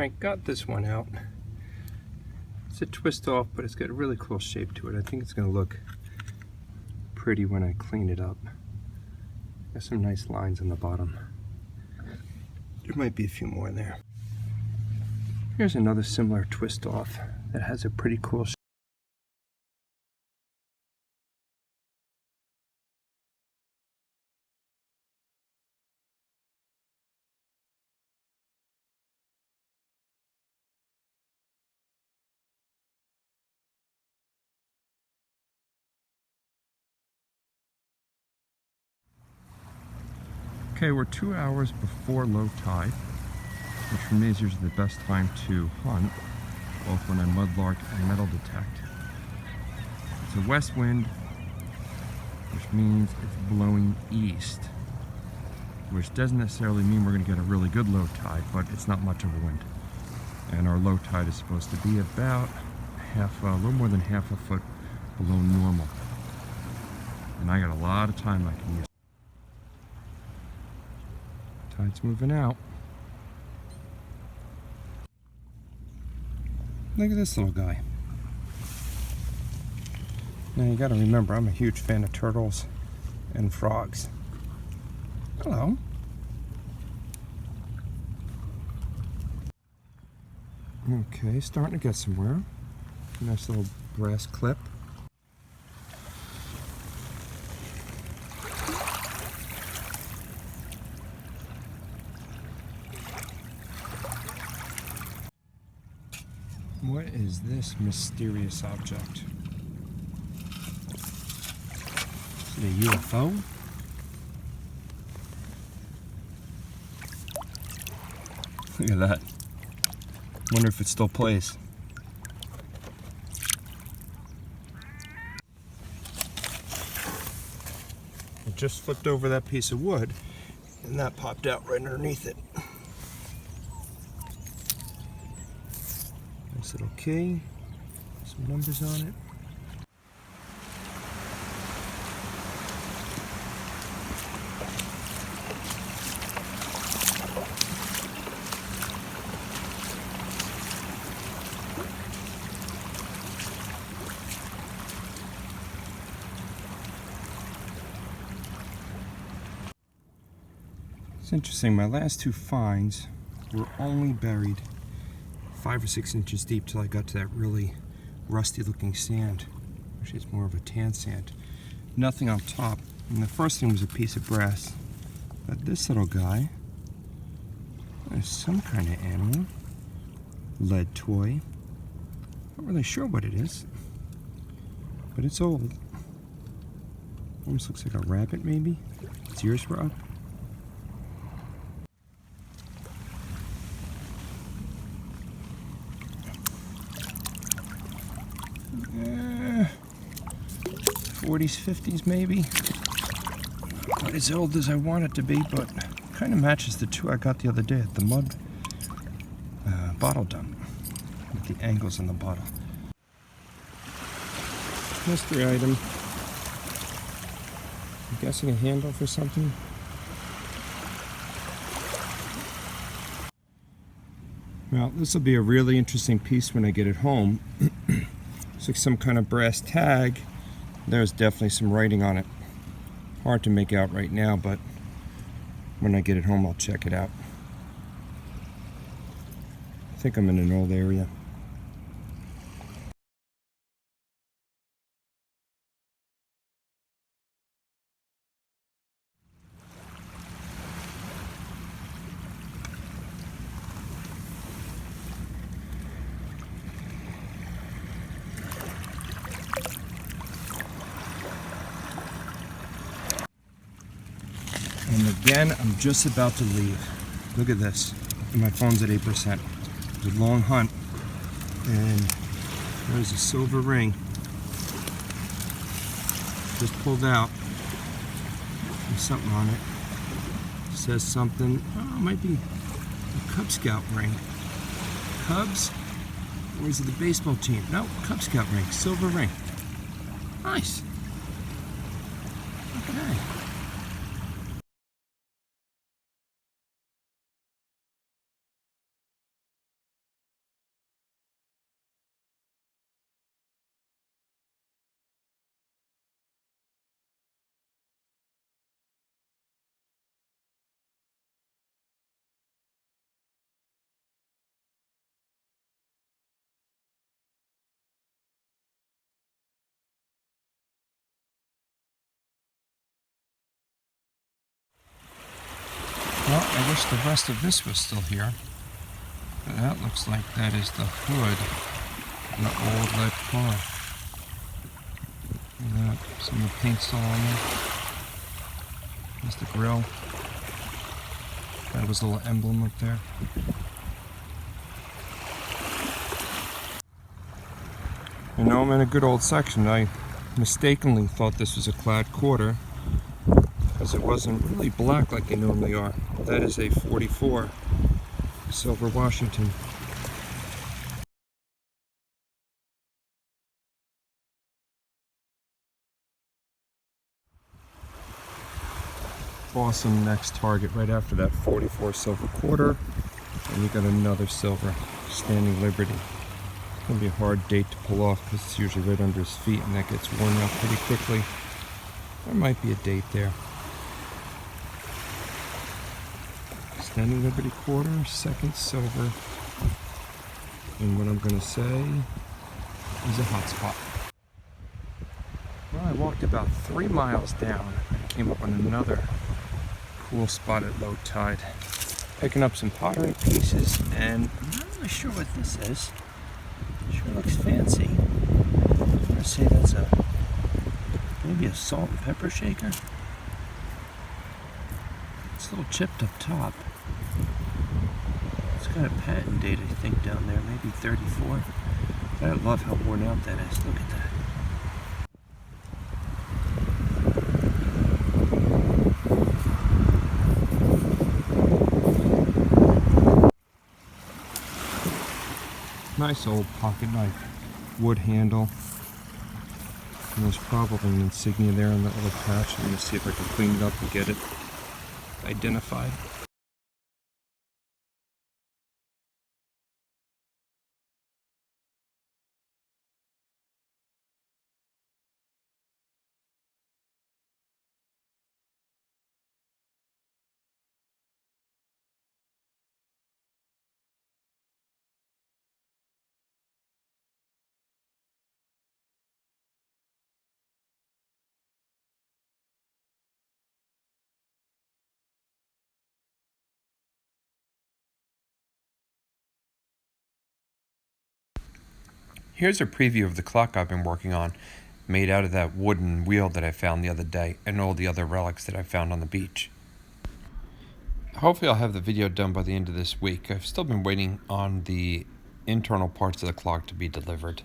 Alright, got this one out. It's a twist off, but it's got a really cool shape to it. I think it's going to look pretty when I clean it up. Got some nice lines on the bottom. There might be a few more in there. Here's another similar twist off that has a pretty cool shape. Okay, we're 2 hours before low tide, which for me is usually the best time to hunt, both when I mudlark and metal detect. It's a west wind, which means it's blowing east, which doesn't necessarily mean we're going to get a really good low tide, but it's not much of a wind. And our low tide is supposed to be about a little more than half a foot below normal. And I got a lot of time I can use. Tide's moving out. Look at this little guy. Now you gotta remember, I'm a huge fan of turtles and frogs. Hello. Okay, starting to get somewhere. Nice little brass clip. What is this mysterious object? Is it a UFO? Look at that. Wonder if it still plays. It just flipped over that piece of wood and that popped out right underneath it. Nice little key, some numbers on it. It's interesting, my last two finds were only buried 5 or 6 inches deep till I got to that really rusty looking sand. Actually, it's more of a tan sand. Nothing on top. And the first thing was a piece of brass. But this little guy is some kind of animal. Lead toy. Not really sure what it is. But it's old. Almost looks like a rabbit maybe. Its ears were up. Eh, 40s, 50s maybe. Not as old as I want it to be, but kind of matches the two I got the other day at the mud bottle dump with the angles in the bottle. Mystery item. I'm guessing a handle for something. Well, this will be a really interesting piece when I get it home. Looks like some kind of brass tag. There's definitely some writing on it. Hard to make out right now, but when I get it home, I'll check it out. I think I'm in an old area. And again, I'm just about to leave. Look at this. And my phone's at 8%. It's a long hunt. And there's a silver ring. Just pulled out. There's something on it. It says something. Oh, it might be a Cub Scout ring. Cubs? Or is it the baseball team? No, Cub Scout ring. Silver ring. Nice. Okay. Well, I wish the rest of this was still here. But that looks like that is the hood of an old lead car. Look at that. Some of the paint still on there. There's the grill. That was a little emblem up there. You know, I'm in a good old section. I mistakenly thought this was a clad quarter because it wasn't really black like they normally are. That is a 44 silver Washington. Awesome next target right after that 44 silver quarter. And you got another silver Standing Liberty. It's going to be a hard date to pull off because it's usually right under his feet and that gets worn out pretty quickly. There might be a date there. Standing Liberty quarter, second silver. And what I'm going to say is a hot spot. Well, I walked about 3 miles down and came up on another cool spot at low tide. Picking up some pottery pieces, and I'm not really sure what this is. Sure looks fancy. I'm going to say that's maybe a salt and pepper shaker. It's a little chipped up top. It's got a patent date, I think, down there, maybe 34. But I love how worn out that is. Look at that. Nice old pocket knife, wood handle. And there's probably an insignia there on that little patch. I'm going to see if I can clean it up and get it identified. Here's a preview of the clock I've been working on, made out of that wooden wheel that I found the other day and all the other relics that I found on the beach. Hopefully I'll have the video done by the end of this week. I've still been waiting on the internal parts of the clock to be delivered.